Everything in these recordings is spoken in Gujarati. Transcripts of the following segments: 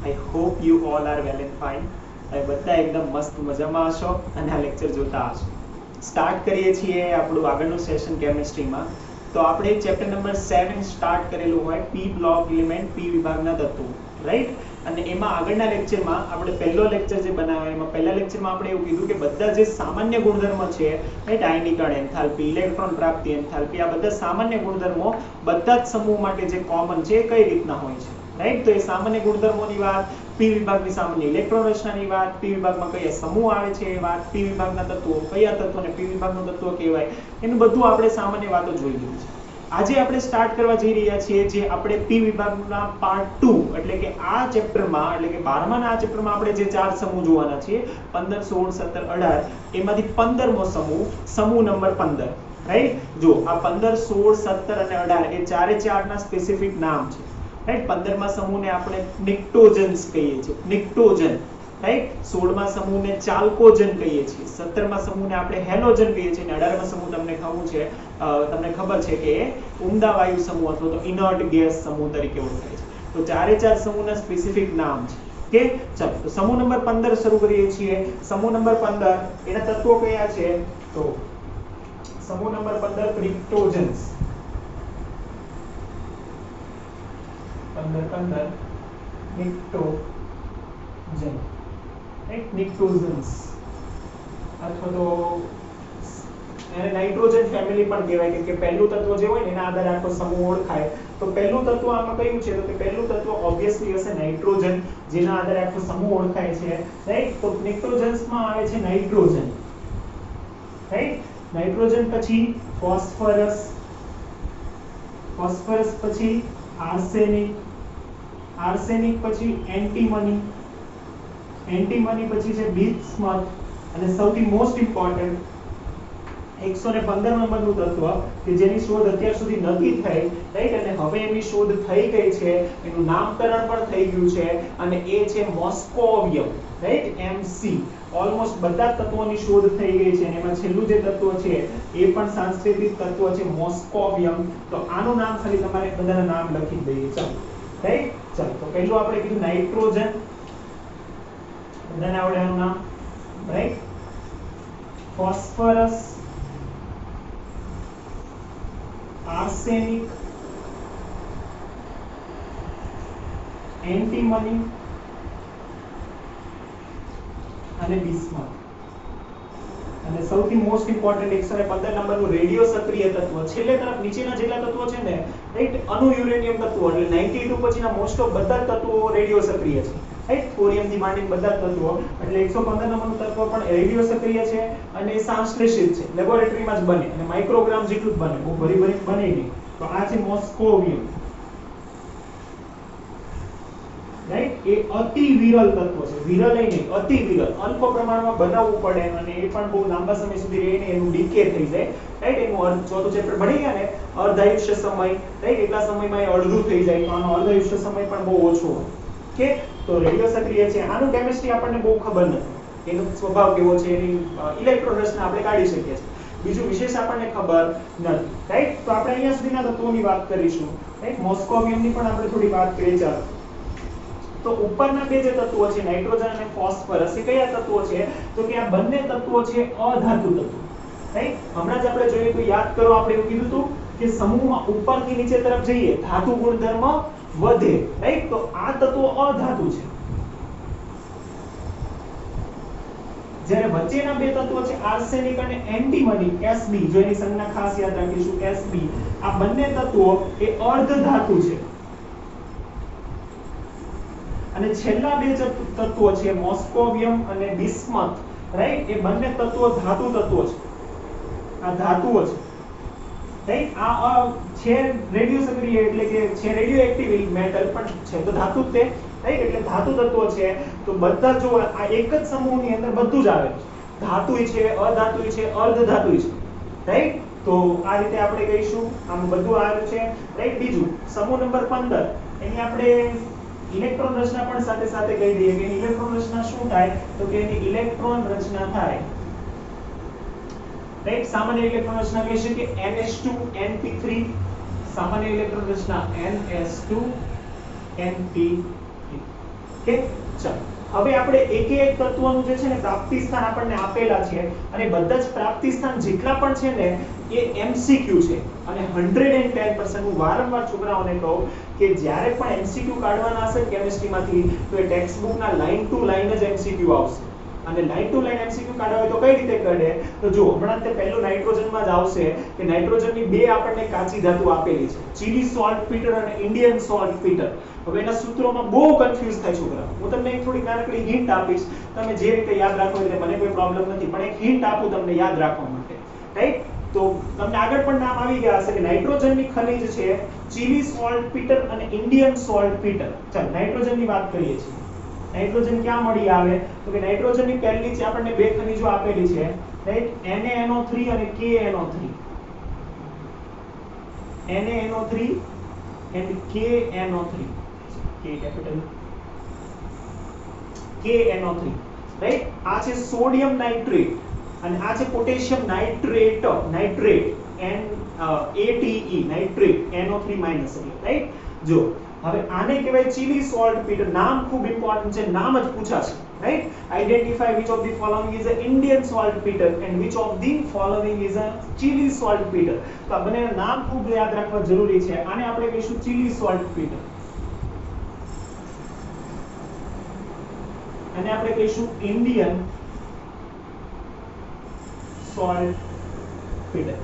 I hope you all are well and fine. હવે બધા એકદમ મસ્ત મજામાં હશો અને આ લેક્ચર જોતા હશો. સ્ટાર્ટ કરીએ છીએ આપણું આગળનું સેશન કેમિસ્ટ્રીમાં. તો આપણે ચેપ્ટર નંબર 7 સ્ટાર્ટ કરેલું હોય પી બ્લોક એલિમેન્ટ પી વિભાગના તત્વો, રાઈટ? અને એમાં આગળના લેક્ચરમાં આપણે પહેલો લેક્ચર જે બનાવ્યો એમાં પહેલા લેક્ચરમાં આપણે એવું કીધું કે બધા જે સામાન્ય ગુણધર્મો છે, રાઈટ, આયનીકરણ, એન્થાલ્પી, ઇલેક્ટ્રોન પ્રાપ્તિ, એન્થાલ્પી, આ બધા સામાન્ય ગુણધર્મો બધા જ સમૂહ માટે જે કોમન છે એ કઈ રીતના હોય છે, રાઈટ? તો એ સામાન્ય ગુણધર્મોની વાત, પી વિભાગની સામાન્ય ઇલેક્ટ્રોન રચનાની વાત, પી વિભાગમાં કયા સમૂહ આવે છે એ વાત, પી વિભાગના તત્વો કયા તત્વોને પી વિભાગનું તત્વ કહેવાય, એનું બધું આપણે સામાન્ય વાતો જોઈ લીધી છે. આજે આપણે સ્ટાર્ટ કરવા જઈ રહ્યા છીએ જે આપણે પી વિભાગના પાર્ટ 2 એટલે કે આ ચેપ્ટરમાં એટલે કે 12માના આ ચેપ્ટરમાં આપણે જે ચાર સમૂહ જોવાના છે 15, 16, 17, 18 એમાંથી 15મો સમૂહ નંબર 15, રાઈટ? જો આ 15, 16, 17 અને 18 એ ચારે ચારના સ્પેસિફિક નામ છે, રાઈટ? 15મા સમૂહને આપણે નિક્ટોજન્સ કહીએ છીએ, નિક્ટોજન, રાઈટ? 16મા સમૂહને ચાલ્કોજન કહીએ છીએ, 17મા સમૂહને આપણે હેલોજન કહીએ છીએ અને 18મા સમૂહ તમને ખબર છે કે ઉમદા વાયુ સમૂહ અથવા તો ઇનર્ટ ગેસ સમૂહ તરીકે ઓળખાય છે. તો ચારે ચાર સમૂહના સ્પેસિફિક નામ છે. કે ચાલો તો સમૂહ નંબર 15 શરૂ કરીએ છીએ. સમૂહ નંબર 15 એના તત્વો કયા છે? તો સમૂહ નંબર 15 ક્રિપ્ટોજન્સ. 15 નિક્ટોજન, રાઈટ? નિક્ટોજન્સ અથવા તો એને નાઇટ્રોજન ફેમિલી પણ કહેવાય કે પહેલું તત્વ જે હોય ને એના આધારે આખો સમૂહ ઓળખાય. તો પહેલું તત્વ આમાં કયું છે? તો કે પહેલું તત્વ ઓબ્વિયસલી હશે નાઇટ્રોજન, જેના આધારે આખો સમૂહ ઓળખાય છે, રાઈટ? તો નિક્ટોજન્સમાં આવે છે નાઇટ્રોજન, રાઈટ? નાઇટ્રોજન પછી ફોસ્ફરસ, ફોસ્ફરસ પછી આર્સેનિક, આર્સેનિક પછી એન્ટીમની, એન્ટીમની પછી છે બિસ્મથ અને સૌથી મોસ્ટ ઇમ્પોર્ટન્ટ 115 નંબરનું તત્વ કે જેની શોધ અત્યાર સુધી નથી થઈ, રાઈટ? અને હવે એની શોધ થઈ ગઈ છે, એનું નામકરણ પણ થઈ ગયું છે અને એ છે મોસ્કોવિયમ, રાઈટ? MC. ઓલમોસ્ટ બધા તત્વોની શોધ થઈ ગઈ છે અને એમાં છેલ્લું જે તત્વ છે એ પણ સાંસ્કૃતિક તત્વ છે મોસ્કોવિયમ. તો આનું નામ ખાલી તમારે બધાના નામ લખી દઈએ, ચાલો, રાઈટ? ચાલો તો પહેલું આપણે કીધું નાઇટ્રોજન, બધાને આવડે આનું નામ, રાઈટ? ફોસ્ફરસ, આર્સેનિક, એન્ટીમની અને બિસ્મથ. અને સૌથી મોસ્ટ ઇમ્પોર્ટન્ટ 115 નંબરનું રેડિયો સક્રિય તત્વ છેલ્લે તરફ નીચેના જેટલા તત્વો છે ને, રાઈટ? અણુયુરેનિયમ તત્વો એટલે 92 પછીના મોસ્ટ ઓફ બધા તત્વો રેડિયો સક્રિય છે, રાઈટ? થોરિયમ થી માંડીને બધા તત્વો એટલે 115 નંબરનું તત્વ પણ રેડિયો સક્રિય છે અને સંશ્લેષિત છે, લેબોરેટરીમાં જ બને અને માઇક્રોગ્રામ જેટલું જ બને, બહુ ભરી ભરી બને નહીં. તો આ છે મોસ્કોવિયમ, રાઈટ? એ અતિ વિરલ તત્વ છે, વિરલ નહીં, અતિ વિરલ, અલ્પ પ્રમાણમાં બનાવવું પડે અને એ પણ બહુ લાંબા સમય સુધી રહીને એનું ડીકે થઈ જાય, રાઈટ? એનું ચોથું ચેપ્ટર ભણી ગયા ને અર્ધાયુષ્ય સમય, રાઈટ? એટલા સમયમાં એ અડધું થઈ જાય તો આનો અર્ધાયુષ્ય સમય પણ બહુ ઓછો હોય. કે તો રેડિયો સક્રિય છે. આનું કેમિસ્ટ્રી આપણને બહુ ખબર નથી, એનો સ્વભાવ કેવો છે, એની ઇલેક્ટ્રોન રચના આપણે કાઢી શકીએ છીએ, બીજું વિશેષ આપણને ખબર નથી, રાઈટ? તો આપણે અહીંયા સુધીના તત્વોની વાત કરીશું, રાઈટ? મોસ્કોવિયમની પણ આપણે થોડી વાત કરીએ, ચાલો. તો ઉપરના બે જે તત્વો છે નાઇટ્રોજન અને ફોસ્ફરસ એ કયા તત્વો છે? તો કે આ બંને તત્વો છે અધાતુ તત્વો, રાઈટ? હમણાં જ આપણે જોયું તો યાદ કરો, આપણે એવું કીધું હતું કે સમૂહમાં ઉપરથી નીચે તરફ જઈએ ધાતુ ગુણધર્મ વધે, રાઈટ? તો આ તત્વો અધાતુ છે, જ્યારે વચ્ચેના બે તત્વો છે આર્સેનિક અને એન્ટીમની, Sb, જો એની સંજ્ઞા ખાસ યાદ રાખીશું Sb, આ બંને તત્વો એ અર્ધ ધાતુ છે. અને છેલ્લા બે તત્વો છે મોસ્કોવિયમ અને બિસ્મથ, રાઈટ? એ બંને તત્વો ધાતુ તત્વો છે, આ ધાતુઓ છે, રાઈટ? આ છે રેડિયો સક્રિય એટલે કે છે રેડિયો એક્ટિવ મેટલ પણ છે તો ધાતુ જ તે, રાઈટ? એટલે ધાતુ તત્વો છે. તો બધા જો આ એક જ સમૂહની અંદર બધું જ આવે છે, ધાતુય છે, અધાતુય છે, અર્ધધાતુય છે, રાઈટ? તો આ રીતે આપણે કહીશું, આમ બધું આવ્યું છે, રાઈટ? બીજું સમૂહ નંબર 15 એની આપણે ઇલેક્ટ્રોન રચના પણ સાથે સાથે કહી દઈએ કે ઇલેક્ટ્રોન રચના શું થાય? તો કે એની ઇલેક્ટ્રોન રચના થાય, રાઈટ? સામાન્ય ઇલેક્ટ્રોન રચના કહી શકીએ NH2 NP3, સામાન્ય ઇલેક્ટ્રોન રચના NS2 NP3, ઓકે ચાલો હવે આપણે એક એક તત્વનું જે છે ને પ્રાપ્તિ સ્થાન આપણને આપેલા છે અને બધા જ પ્રાપ્તિ સ્થાન જેટલા પણ છે ને એ એમસીક્યુ છે અને 110% હું વારંવાર છોકરાઓને કહું કે જ્યારે પણ એમસીક્યુ કાઢવાના હશે કેમિસ્ટ્રીમાંથી તો એ ટેક્સ્ટ બુકના લાઈન ટુ લાઈન જ એમસીક્યુ આવશે અને લાઈન ટુ લાઈન એમસીક્યુ કાઢવા હોય તો કઈ રીતે કાઢે તો જો હમણાં તે પહેલું નાઇટ્રોજનમાં જ આવશે કે નાઇટ્રોજનની બે આપણને કાચી ધાતુ આપેલી છે ચીલી સોલ્ટ પીટર અને ઇન્ડિયન સોલ્ટ પીટર હવે એના સૂત્રોમાં બહુ કન્ફ્યુઝ થાય છોકરા હું તમને એક થોડી નાનકડી હિન્ટ આપીશ તમે જે રીતે યાદ રાખો એટલે મને કોઈ પ્રોબ્લેમ નથી પણ એક હિન્ટ આપું તમને યાદ રાખવા માટે રાઈટ તો તમને આગળ પણ નામ આવી ગયા હશે કે નાઇટ્રોજનની ખનિજ છે ચીલી સોલ્ટ પીટર અને ઇન્ડિયન સોલ્ટ પીટર ચાલો નાઇટ્રોજનની વાત કરીએ છીએ નાઇટ્રોજન ક્યાં મળી આવે તો કે નાઇટ્રોજનની પહેલી છે આપણને બે ખનિજો આપેલી છે રાઈટ NaNO3 અને KNO3 NaNO3 and KNO3 K capital KNO3 right આ છે સોડિયમ નાઇટ્રેટ અને આ છે potassium nitrate ATE nitrate NO3- right જો હવે આને કહેવાય ચીલી સોલ્ટ પીટર નામ ખૂબ ઇમ્પોર્ટન્ટ છે નામ જ પૂછાશે right identify which of the following is a Indian salt peter and which of the following is a chili salt peter તો આ બંનેના નામ ખૂબ યાદ રાખવા જરૂરી છે આને આપણે કહીશું ચીલી સોલ્ટ પીટર અને આપણે કહીશું ઇન્ડિયન સોલ્ટ પીટર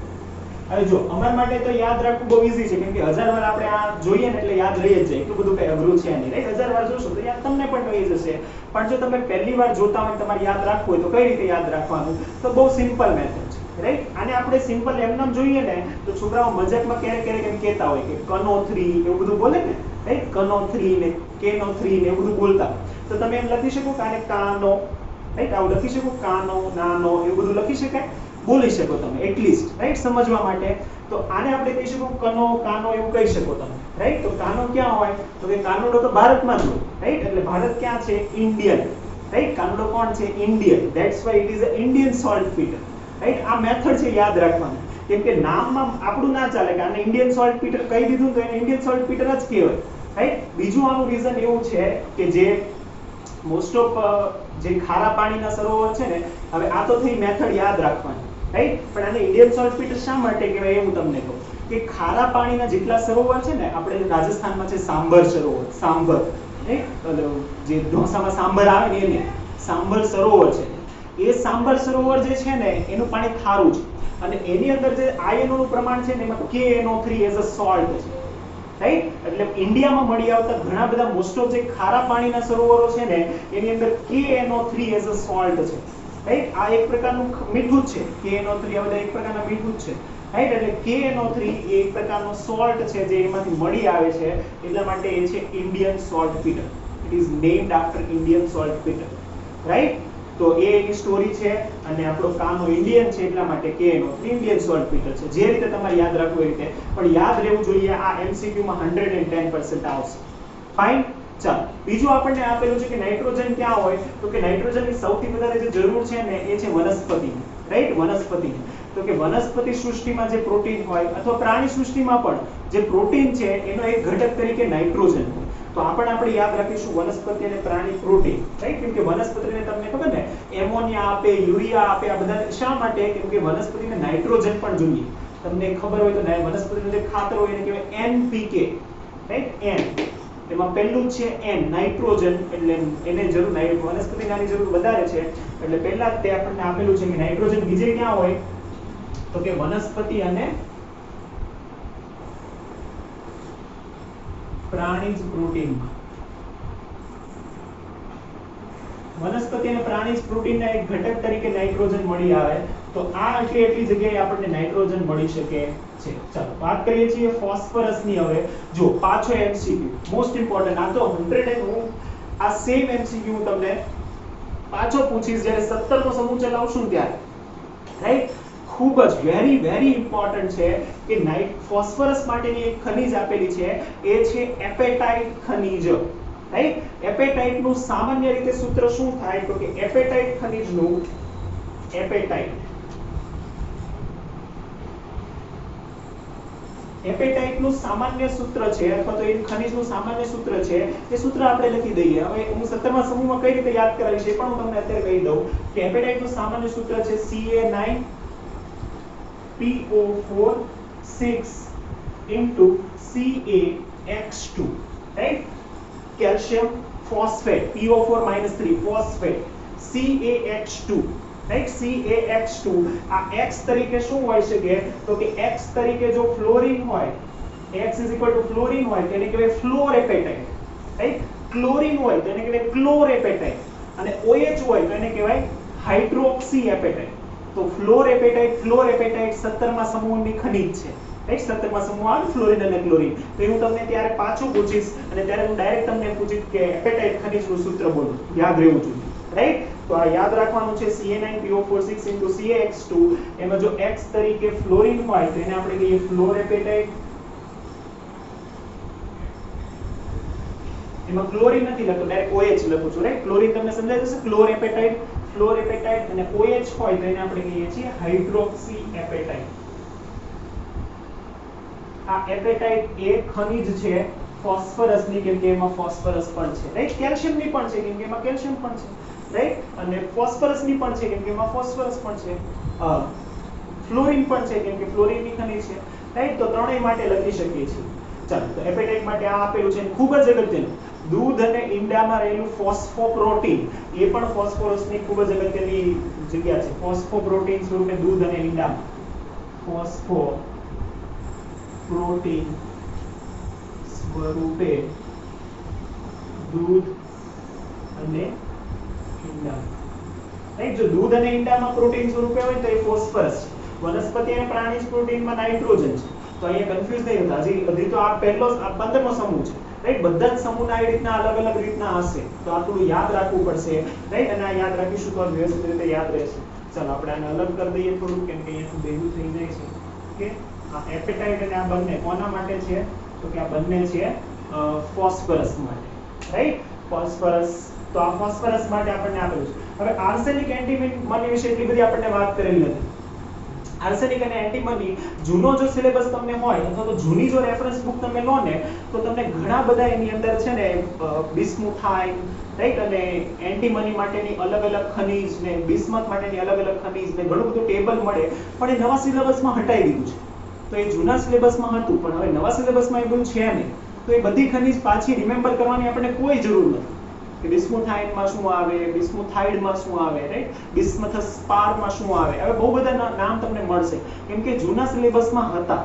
હવે જો અમારા માટે તો યાદ રાખવું બહુ ઈઝી છે કેમ કે 1000 વાર આપણે આ જોઈએ ને એટલે યાદ રહી જ જાય એટલું બધું કઈ અઘરું છે નહીં રાઈટ 1000 વાર જોશો તો યાદ તમને પણ રહી જશે પણ જો તમે પહેલી વાર જોતા હોય તમારે યાદ રાખવું હોય તો કઈ રીતે યાદ રાખવાનું તો બહુ સિમ્પલ મેથડ છે રાઈટ આને આપણે સિમ્પલ એમનામ જોઈએ ને તો છોકરાઓ મજાકમાં ક્યારેક એમ કહેતા હોય કે કનો3 એવું બધું બોલે ને રાઈટ કનો3 ને કેનો3 ને એવું બધું બોલતા તો તમે એમ લખી શકો કે આને કાનો રાઈટ આવું લખી શકો કાનો નાનો એવું બધું લખી શકાય બોલી શકો તમે એટલીસ્ટ રાઈટ સમજવા માટે તો આને આપણે કહી શકો કનો કાનો એવું કહી શકો તમે રાઈટ તો કાનો ક્યાં હોય તો કે કાનોડો તો ભારતમાં જ હોય રાઈટ એટલે ભારત ક્યાં છે ઇન્ડિયન રાઈટ કાનોડો કોણ છે Indian that's why it is a Indian salt Peter right આ મેથડ છે યાદ રાખવાની કેમ કે નામમાં આપણું ના ચાલે કે આને ઇન્ડિયન સોલ્ટ પીટર કહી દીધું તો એને ઇન્ડિયન સોલ્ટ પીટર જ કહેવાય રાઈટ બીજું આનું રીઝન એવું છે કે જે મોસ્ટ ઓફ જે ખારા પાણીના સરોવર છે ને હવે આ તો થઈ મેથડ યાદ રાખવાની રાઈટ પણ આને ઇન્ડિયન સોલ્ટ પીટર શા માટે કહેવાય એવું તમને કહું કે ખારા પાણીના જેટલા સરોવર છે ને આપણે રાજસ્થાનમાં છે સાંભર સરોવર સાંભર રાઈટ જે ઢોસામાં સાંભર આવે ને એને સાંભર સરોવર છે એ સાંભર સરોવર જે છે ને એનું પાણી ખારું છે અને એની અંદર જે આયનોનું પ્રમાણ છે ને એમાં KNO3 એઝ અ સોલ્ટ છે રાઈટ એટલે ઇન્ડિયામાં મળી આવતા ઘણા બધા મોસ્ટ ઓફ જે ખારા પાણીના સરોવરો છે ને એની અંદર KNO3 એઝ અ સોલ્ટ છે રાઈટ આ એક પ્રકારનું મીઠું છે KNO3 આ બધા એક પ્રકારના મીઠું છે રાઈટ એટલે KNO3 એ એક પ્રકારનો સોલ્ટ છે જે એમાંથી મળી આવે છે એટલા માટે એ છે Indian salt Peter it is named after Indian salt Peter right તો એ એની સ્ટોરી છે અને આપણો કાનો ઇન્ડિયન છે એટલા માટે KNO3 ઇન્ડિયન સોલ્ટ પીટર છે જે રીતે તમારે યાદ રાખવું એ રીતે પણ યાદ રહેવું જોઈએ આ MCQ માં 110% આવશે ફાઇન ચાલો બીજું આપણને આપેલું છે કે નાઇટ્રોજન ક્યાં હોય તો કે નાઇટ્રોજનની સૌથી વધારે જે જરૂર છે ને એ છે વનસ્પતિની રાઈટ વનસ્પતિની તો કે વનસ્પતિ સૃષ્ટિમાં જે પ્રોટીન હોય અથવા પ્રાણી સૃષ્ટિમાં પણ જે પ્રોટીન છે એનો એક ઘટક તરીકે નાઇટ્રોજન હોય તો આપણે યાદ રાખીશું વનસ્પતિ અને પ્રાણી પ્રોટીન રાઈટ કેમ કે વનસ્પતિને તમને ખબર ને એમોનિયા આપે યુરિયા આપે આ બધા શા માટે કેમ કે વનસ્પતિને નાઇટ્રોજન પણ જોઈએ તમને ખબર હોય તો વનસ્પતિનું જે ખાતર હોય એને કહેવાય NPK રાઈટ N એમાં પહેલું છે N નાઇટ્રોજન એટલે એને જરૂર વનસ્પતિને આની જરૂર વધારે છે એટલે પહેલા જ તે આપણને આપેલું છે કે નાઇટ્રોજન બીજે ક્યાં હોય તો કે વનસ્પતિ અને પ્રાણીજ પ્રોટીનમાં વનસ્પતિ અને પ્રાણીજ પ્રોટીનના એક ઘટક તરીકે નાઇટ્રોજન મળી આવે તો આ એટલી જગ્યાએ આપણને નાઇટ્રોજન મળી શકે છે ચાલો વાત કરીએ છીએ ફોસ્ફરસની હવે જો પાછો MCQ મોસ્ટ ઇમ્પોર્ટન્ટ આ તો 100 હું આ સેમ MCQ હું તમને પાછો પૂછીશ જ્યારે 17 નો સમૂહ ચલાવશું ત્યારે રાઈટ ખૂબ જ વેરી ઇમ્પોર્ટન્ટ છે કે ફોસ્ફરસ માટેની એક ખનિજ આપેલી છે એ છે એપેટાઇટ ખનિજ રાઈટ એપેટાઇટ નું સામાન્ય રીતે સૂત્ર શું થાય તો કે એપેટાઇટ ખનિજનું એપેટાઇટનું સામાન્ય સૂત્ર છે અથવા તો એ ખનિજનું સામાન્ય સૂત્ર છે એ સૂત્ર આપણે લખી દઈએ. હવે હું 17મા સમૂહમાં કઈ રીતે યાદ કરાવીશ એ પણ હું તમને અત્યારે કહી દઉં કે એપેટાઇટનું સામાન્ય સૂત્ર છે Ca9PO4 6 into CaX2, right? Calcium phosphate, PO4 - 3 phosphate, CaX2, right? CaX2 આ X તરીકે શું હોઈ શકે તો કે X તરીકે જો ફ્લોરીન હોય, X = ફ્લોરીન હોય તેને કહેવાય ફ્લોરેપેટાઇટ, right? ક્લોરીન હોય તો એને કહેવાય ક્લોરેપેટાઇટ અને OH હોય તો એને કહેવાય હાઇડ્રોક્સી એપેટાઇટ. તો ફ્લોરેપેટાઇટ 17મા સમૂહની ખનિજ છે, રાઈટ? 17મા સમૂહ આવે ફ્લોરીન અને ક્લોરીન. તો હું તમને ત્યારે પાછું પૂછીશ અને ત્યારે હું ડાયરેક્ટ તમને પૂછીશ કે એપેટાઇટ ખનિજનું સૂત્ર બોલો, યાદ રહેવું જોઈએ, રાઈટ? તો આ યાદ રાખવાનું છે Ca9PO4 6 into CaX2. એમાં જો X તરીકે ફ્લોરીન હોય તો એને આપણે કહીએ ફ્લોરેપેટાઇટ. એમાં ક્લોરીન નથી લખતો, ડાયરેક્ટ OH લખું છું, રાઈટ? ક્લોરીન તમને સમજાય જશે, ફ્લોરેપેટાઇટ અને OH હોય તો એને આપણે કહીએ છીએ હાઇડ્રોક્સી એપેટાઇટ. આ એપેટાઇટ એ ખનિજ છે ફોસ્ફરસની, કેમ કે એમાં ફોસ્ફરસ પણ છે, રાઈટ? કેલ્શિયમની પણ છે કેમ કે એમાં કેલ્શિયમ પણ છે, રાઈટ? અને ફોસ્ફરસની પણ છે કેમ કે એમાં ફોસ્ફરસ પણ છે. ફ્લોરીન પણ છે કેમ કે ફ્લોરીનની ખનિજ છે, રાઈટ? તો ત્રણેય માટે લખી શકીએ છીએ. ચાલો, તો એપેટાઇટ માટે આ આપેલું છે. ખૂબ જ અગત્યનું, દૂધ અને ઈંડામાં રહેલું ફોસ્ફોપ્રોટીન એ પણ ફોસ્ફરસની ખૂબ જ અગત્યની જગ્યા છે. ફોસ્ફોપ્રોટીન સ્વરૂપે દૂધ અને ઈંડામાં, ફોસ્ફોપ્રોટીન સ્વરૂપે દૂધ અને ઈંડામાં, રાઈટ? જો દૂધ અને ઈંડામાં પ્રોટીન સ્વરૂપે હોય તો એ ફોસ્ફરસ છે. વનસ્પતિ અને પ્રાણીજ પ્રોટીનમાં નાઇટ્રોજન છે. તો અહીંયા કન્ફ્યુઝ નહીં થતા. હજી તો આ પહેલો 15મો સમૂહ છે, રાઈટ? બધા જ સમૂહના એ રીતના અલગ અલગ રીતના હશે, તો આ થોડું યાદ રાખવું પડશે, રાઈટ? અને આ યાદ રાખીશું તો વ્યવસ્થિત રીતે યાદ રહેશે. ચાલો આપણે આને અલગ કરી દઈએ થોડું, કેમ કે અહીંયા ભેગું થઈ જાય છે. ઓકે, આ એપેટાઇટ અને આ બંને કોના માટે છે તો કે આ બંને છે ફોસ્ફરસ માટે, રાઈટ? ફોસ્ફરસ. તો આ ફોસ્ફરસ માટે આપણને આપેલું છે. હવે આર્સેનિક એન્ટીમની વિશે એટલી બધી આપણને વાત કરેલી નથી. આર્સેનિક અને એન્ટીમની જૂનો જો સિલેબસ તમને હોય અથવા તો જૂની જો રેફરન્સ બુક તમે લો ને તો તમને ઘણા બધા એની અંદર છે ને બિસ્મુથાઇન, રાઈટ? અને એન્ટીમની માટેની અલગ અલગ ખનિજ ને બિસ્મથ માટેની અલગ અલગ ખનિજ ને ઘણું બધું ટેબલ મળે, પણ એ નવા સિલેબસમાં હટાવી દીધું છે. તો એ જૂના સિલેબસમાં હતું પણ હવે નવા સિલેબસમાં એ બધું છે નહીં. તો એ બધી ખનિજ પાછી રિમેમ્બર કરવાની આપણે કોઈ જરૂર નથી કે બિસ્મુથાઇનમાં શું આવે, બિસ્મુથાઇડમાં શું આવે, રાઈટ? બિસ્મથસ સ્પારમાં શું આવે. હવે બહુ બધા નામ તમને મળશે કેમ કે જૂના સિલેબસમાં હતા,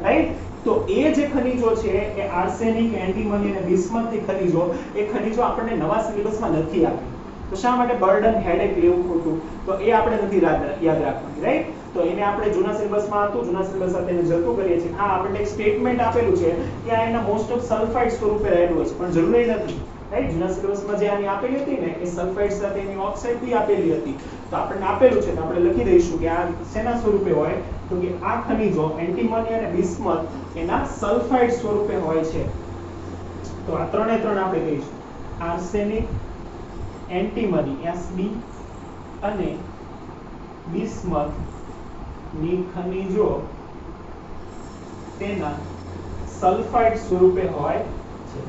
રાઈટ? તો એ જે ખનિજો છે એ આર્સેનિક, એન્ટીમની અને બિસ્મથની ખનિજો, એ ખનિજો આપણને નવા સિલેબસમાં નથી આપી. તો શા માટે બર્ડન, હેડેક લેવું ખોટું? તો એ આપણે નથી યાદ રાખવાની, રાઈટ? તો એને આપણે જૂના સિલેબસમાં હતું, જૂના સિલેબસ સાથે એને જતું કરીએ છીએ. હા, આપણને એક સ્ટેટમેન્ટ આપેલું છે કે આ એના મોસ્ટ ઓફ સલ્ફાઇડ સ્વરૂપે રહેલું છે, પણ જરૂરી નથી, રાઈટ? જૂના સિલેબસમાં જે આની આપેલી હતી ને એ સલ્ફાઇડ સાથે એની ઓક્સાઇડ બી આપેલી હતી. તો આપણને આપેલું છે તો આપણે લખી દઈશું કે આ શેના સ્વરૂપે હોય તો કે આ ખનિજો એન્ટીમની અને બિસ્મથ એના સલ્ફાઇડ સ્વરૂપે હોય છે. તો આ ત્રણે ત્રણ આપણે કહીશું આર્સેનિક, એન્ટીમની Sb અને બિસ્મથ ની ખનિજો તેના સલ્ફાઇડ સ્વરૂપે હોય છે,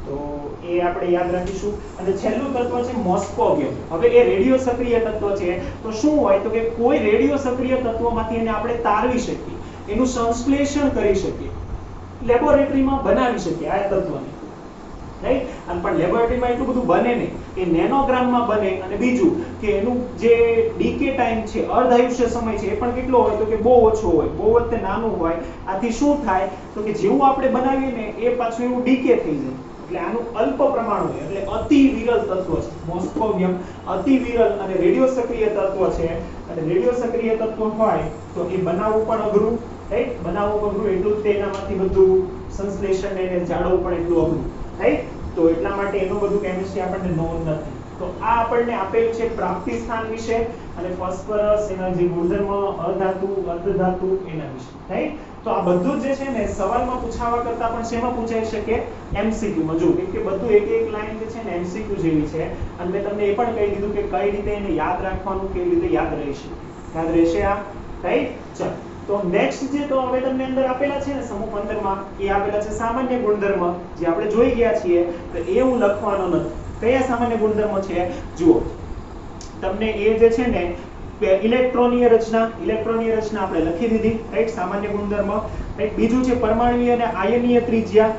તો એ આપણે યાદ રાખીશું. અને છેલ્લું તત્વ છે મોસ્કોવિયમ. હવે એ રેડિયો સક્રિય તત્વ છે. તો શું હોય તો કે કોઈ રેડિયો સક્રિય તત્વમાંથી એને આપણે તારવી શકીએ, એનું સંશ્લેષણ કરી શકીએ, લેબોરેટરીમાં બનાવી શકીએ આ તત્વને, રાઈટ? અને પણ લેબોરેટરીમાં એટલું બધું બને નહીં, એ નેનોગ્રામમાં બને. અને બીજું કે એનું જે ડીકે ટાઈમ છે, અર્ધાયુષ્ય સમય છે, એ પણ કેટલો હોય તો કે બહુ ઓછો હોય, બહુ વખતે નાનું હોય. આથી શું થાય તો કે જેવું આપણે બનાવીએ ને એ પાછું એવું ડીકે થઈ જાય. એટલે આનું અલ્પ પ્રમાણ હોય, એટલે અતિ વિરલ તત્વ છે મોસ્કોવિયમ. અતિ વિરલ અને રેડિયો સક્રિય તત્વ છે. અને રેડિયો સક્રિય તત્વ હોય તો એ બનાવવું પણ અઘરું, રાઈટ? બનાવવું અઘરું એટલું જ તેનામાંથી બધું સંશ્લેષણ એને જાળવવું પણ એટલું અઘરું, રાઈટ? તો એટલા માટે એનું બધું કેમિસ્ટ્રી આપણને નોંધ નથી. તો આ આપણને આપેલું છે પ્રાપ્તિ સ્થાન વિશે અને ફોસ્ફરસ, એના જે ગુણધર્મ, અધાતુ, અર્ધધાતુ એના વિશે, રાઈટ? તો આ બધું જે છે ને સવાલમાં પૂછાવા કરતા પણ શેમાં પૂછાઈ શકે MCQ માં. જો કે બધું એક એક લાઈન જે છે ને MCQ જેવી છે અને મેં તમને એ પણ કહી દીધું કે કઈ રીતે એને યાદ રાખવાનું, કેવી રીતે યાદ રહેશે આ, રાઈટ. ચાલો તો નેક્સ્ટ જે તો હવે તમને અંદર આપેલા છે ને સમૂહ 15 માં એ આપેલા છે સામાન્ય ગુણધર્મ, જે આપણે જોઈ ગયા છીએ. તો એ હું લખવાનો નથી. કયા સામાન્ય ગુણધર્મો છે જુઓ, તમને એ જે છે ને ઇલેક્ટ્રોનીય રચના આપણે લખી દીધી, રાઈટ, સામાન્ય ગુણધર્મ, રાઈટ. બીજું છે પરમાણ્વીય અને આયનીય ત્રિજ્યા,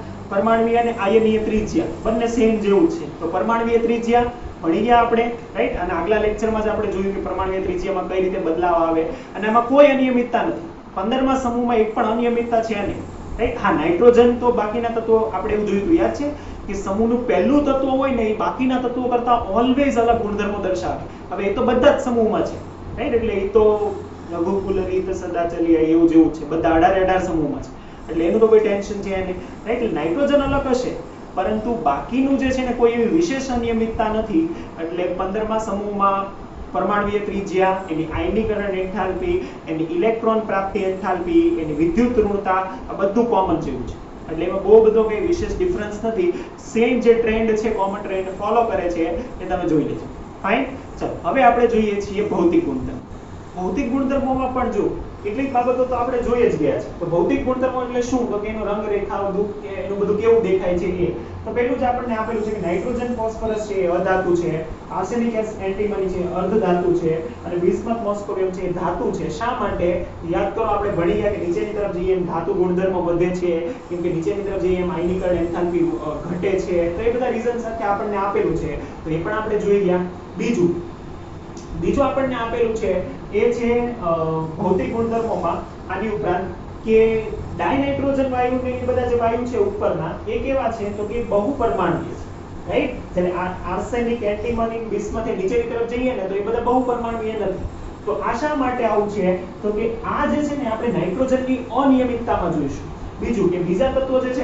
બંને સેમ જેવું છે. તો પરમાણ્વીય ત્રિજ્યા ભણી ગયા આપણે, રાઈટ. અને આગલા લેક્ચરમાં જ આપણે જોયું કે પરમાણ્વીય ત્રિજ્યામાં કઈ રીતે બદલાવ આવે અને એમાં કોઈ અનિયમિતતા નથી. 15મા સમૂહમાં એક પણ અનિયમિતતા છે નહીં, રાઈટ. હા, નાઇટ્રોજન તો બાકીના તત્વો આપણે એવું જોયું, યાદ છે કે સમૂહનું પહેલું તત્વ હોય ને એ બાકીના તત્વો કરતા ઓલવેઝ અલગ ગુણધર્મો દર્શાવે. હવે એ તો બધા જ સમૂહમાં છે, રાઈટ. એટલે એ તો લઘુકુલરિત, સદાચલીય એવું જેવું છે, બધા 18 સમૂહમાં છે. એટલે એનું તો કોઈ ટેન્શન છે નહીં, રાઈટ. એટલે નાઇટ્રોજન અલગ હશે, પરંતુ બાકીનું જે છે ને કોઈ એવી વિશેષ અનિયમિતતા નથી. એટલે 15મા સમૂહમાં પરમાણ્વીય ત્રિજ્યા, એની આયનીકરણ એન્થાલ્પી, એની ઇલેક્ટ્રોન પ્રાપ્તિ એન્થાલ્પી, એની વિદ્યુત ઋણતા, આ બધું કોમન જેવું છે. એટલે એમાં બહુ બધો કઈ વિશેષ ડિફરન્સ નથી. સેમ જે ટ્રેન્ડ છે, કોમન ટ્રેન્ડ ફોલો કરે છે એ તમે જોઈ લેજો. ફાઇન. ચલો હવે આપણે જોઈએ છીએ ભૌતિક ગુણધર્મ. ભૌતિક ગુણધર્મોમાં પણ જો કેટલીક બાબતો તો આપણે જોઈ જ ગયા છે. તો ભૌતિક ગુણધર્મો એટલે શું? તો કે એનો રંગ રેખા બધું, કે એનું બધું કેવું દેખાય છે એ. તો પહેલું જ આપણને આપેલું છે કે નાઇટ્રોજન ફોસ્ફરસ છે એ અધાતુ છે, આર્સેનિક એન્ટીમની છે અર્ધધાતુ છે, અને બિસ્મથ મોસ્કોવિયમ છે એ ધાતુ છે. શા માટે? યાદ કરો, આપણે ભણી ગયા કે નીચેની તરફ જઈએ એમ ધાતુ ગુણધર્મો વધે છે, કેમ કે નીચેની તરફ જઈએ એમ આયનીકરણ એન્થાલ્પી ઘટે છે. તો એ બધા રીઝન સાથે આપણને આપેલું છે, તો એ પણ આપણે જોઈ ગયા. બીજું આપણને આપેલું છે એ છે ભૌતિક ગુણધર્મોમાં આની ઉપરાંત કે ડાયનાઇટ્રોજન વાયુ ને એ બધા જે વાયુ છે ઉપરના એ કેવા છે? તો કે બહુપરમાણુય છે, રાઈટ. જ્યારે આર્સેનિક, એન્ટીમની, બિસ્મથ એ નીચેની તરફ જઈએ ને તો એ બધા બહુપરમાણુય નથી. તો આ શા માટે આવું છે? તો કે આ જે છે ને આપણે નાઇટ્રોજનની અનિયમિતતામાં જોઈશું. બીજું કે બીજા તત્વો જે છે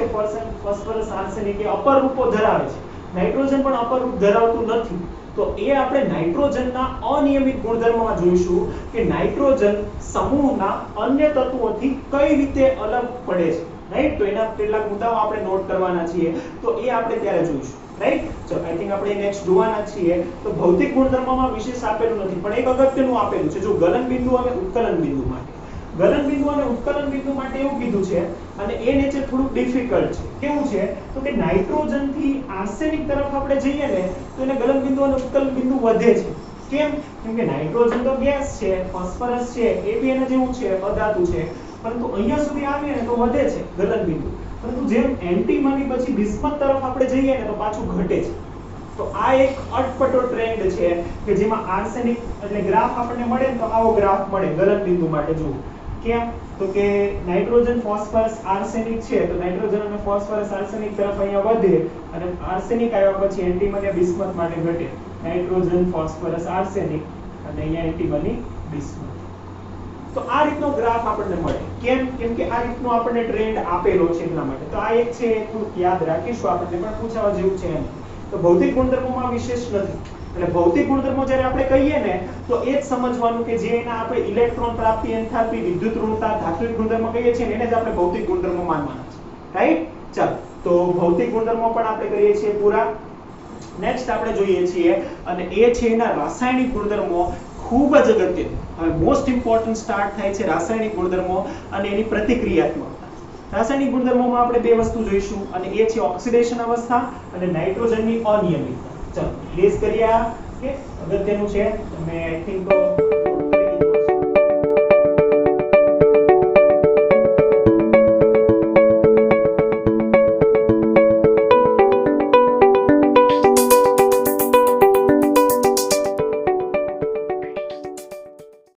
ફોસ્ફરસ, આર્સેનિક એ અપર રૂપો ધરાવે છે, નાઇટ્રોજન પણ અપર રૂપ ધરાવતું નથી. તો એ આપણે નાઇટ્રોજનના અનિયમિત ગુણધર્મમાં જોઈશું કે નાઇટ્રોજન સમૂહના અન્ય તત્વોથી કઈ રીતે અલગ પડે છે, રાઈટ. તો એના કેટલાક મુદ્દાઓ આપણે નોટ કરવાના છીએ, તો એ આપણે ત્યારે જોઈશું, રાઈટ. ચલો આઈ થિંક આપણે નેક્સ્ટ જોવાના છીએ. તો ભૌતિક ગુણધર્મમાં વિશેષ આપેલું નથી, પણ એક અગત્યનું આપેલું છે. જો ગલન બિંદુ અને ઉત્કલન બિંદુ માટે, ગલન બિંદુ અને ઉત્કલન બિંદુ માટે એવું કીધું છે, અને એ નેચર થોડું ડિફિકલ્ટ છે. કેવું છે? તો કે નાઇટ્રોજન થી આર્સેનિક તરફ આપણે જઈએ ને તો એને ગલન બિંદુ અને ઉત્કલન બિંદુ વધે છે. કેમ? કેમ કે નાઇટ્રોજન તો ગેસ છે, ફોસ્ફરસ છે એ બી એના જેવું છે, અધાતુ છે, પરંતુ અહીંયા સુધી આવીએ ને તો વધે છે ગલન બિંદુ. પરંતુ જેમ એન્ટીમની પછી બિસ્મથ તરફ આપણે જઈએ ને તો પાછું ઘટે છે. તો આ એક અટપટો ટ્રેન્ડ છે કે જેમાં આર્સેનિક એટલે ગ્રાફ આપણને મળે ને તો આવો ગ્રાફ મળે ગલન બિંદુ માટે. જુઓ કેમ? તો કે નાઇટ્રોજન, ફોસ્ફરસ, આર્સેનિક છે, તો નાઇટ્રોજન અને ફોસ્ફરસ આર્સેનિક તરફ અહીંયા વધે, અને આર્સેનિક આવ્યા પછી એન્ટીમની, બિસ્મથ માટે ઘટે. નાઇટ્રોજન, ફોસ્ફરસ, આર્સેનિક, અને અહીંયા એન્ટીમની, બિસ્મથ. તો આ રીતનો ગ્રાફ આપણને મળે. કેમ? કેમ કે આ રીતનો આપણને ટ્રેન્ડ આપેલો છે એટલા માટે. તો આ એક છે, થોડુંક યાદ રાખીશું, આપણને પણ પૂછાવા જેવું છે એમ. તો ભૌતિક ગુણધર્મોમાં વિશેષ નથી. એટલે ભૌતિક ગુણધર્મો જ્યારે આપણે કહીએ ને તો એ જ સમજવાનું કે જે એના આપણે ઇલેક્ટ્રોન પ્રાપ્તિ, એન્થાલ્પી, વિદ્યુત ઋણતા, ધાત્વિક ગુણધર્મો કહીએ છીએ એને જ આપણે ભૌતિક ગુણધર્મો માનવાના છે, રાઈટ. ચાલો તો ભૌતિક ગુણધર્મો પણ આપણે કરીએ છીએ પૂરા. નેક્સ્ટ આપણે જોઈએ છીએ અને એ છે એના રાસાયણિક ગુણધર્મો. ખૂબ જ અગત્યનું, હવે મોસ્ટ ઇમ્પોર્ટન્ટ સ્ટાર્ટ થાય છે રાસાયણિક ગુણધર્મો અને એની પ્રતિક્રિયાત્મકતા. રાસાયણિક ગુણધર્મોમાં આપણે બે વસ્તુ જોઈશું, અને એ છે ઓક્સિડેશન અવસ્થા અને નાઇટ્રોજનની અનિયમિતતા. ચાલો લિસ્ટ કરીએ. કે અગત્યનું છે, તમે આઈ થિંક